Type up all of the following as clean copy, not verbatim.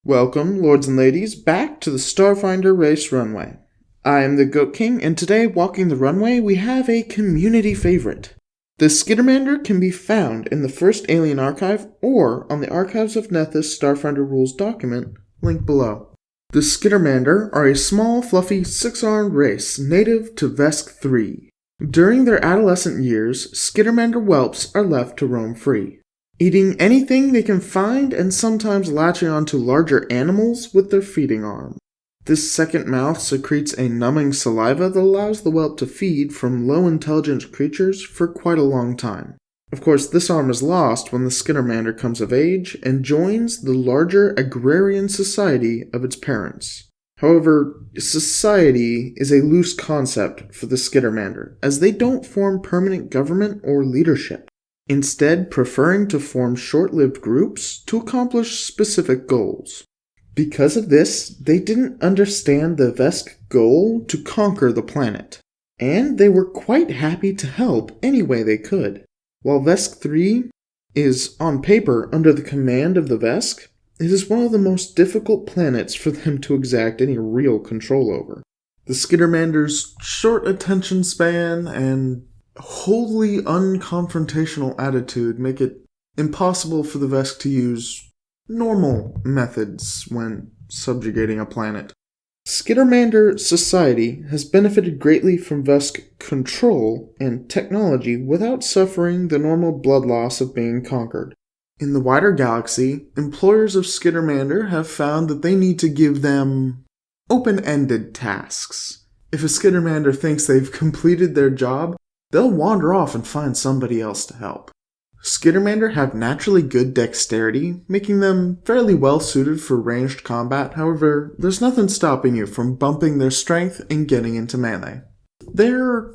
Welcome, lords and ladies, back to the Starfinder race runway. I am the Goat King, and today, walking the runway, we have a community favorite. The Skittermander can be found in the first Alien Archive or on the Archives of Nethys Starfinder Rules document, linked below. The Skittermander are a small, fluffy, six-armed race native to Vesk 3. During their adolescent years, Skittermander whelps are left to roam free, eating anything they can find and sometimes latching onto larger animals with their feeding arm. This second mouth secretes a numbing saliva that allows the whelp to feed from low-intelligence creatures for quite a long time. Of course, this arm is lost when the Skittermander comes of age and joins the larger agrarian society of its parents. However, society is a loose concept for the Skittermander, as they don't form permanent government or leadership, instead preferring to form short-lived groups to accomplish specific goals. Because of this, they didn't understand the Vesk goal to conquer the planet, and they were quite happy to help any way they could. While Vesk 3 is, on paper, under the command of the Vesk, it is one of the most difficult planets for them to exact any real control over. The Skittermander's short attention span and wholly unconfrontational attitude make it impossible for the Vesk to use normal methods when subjugating a planet. Skittermander society has benefited greatly from Vesk control and technology without suffering the normal blood loss of being conquered. In the wider galaxy, employers of Skittermander have found that they need to give them open-ended tasks. If a Skittermander thinks they've completed their job, they'll wander off and find somebody else to help. Skittermander have naturally good dexterity, making them fairly well suited for ranged combat. However, there's nothing stopping you from bumping their strength and getting into melee. They're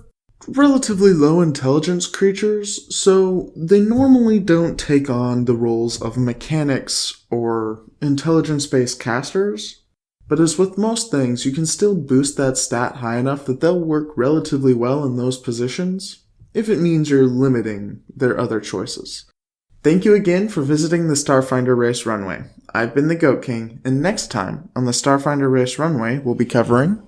relatively low intelligence creatures, so they normally don't take on the roles of mechanics or intelligence-based casters. But as with most things, you can still boost that stat high enough that they'll work relatively well in those positions, if it means you're limiting their other choices. Thank you again for visiting the Starfinder Race Runway. I've been the Goat King, and next time on the Starfinder Race Runway, we'll be covering...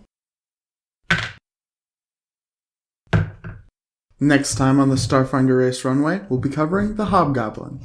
the Hobgoblin.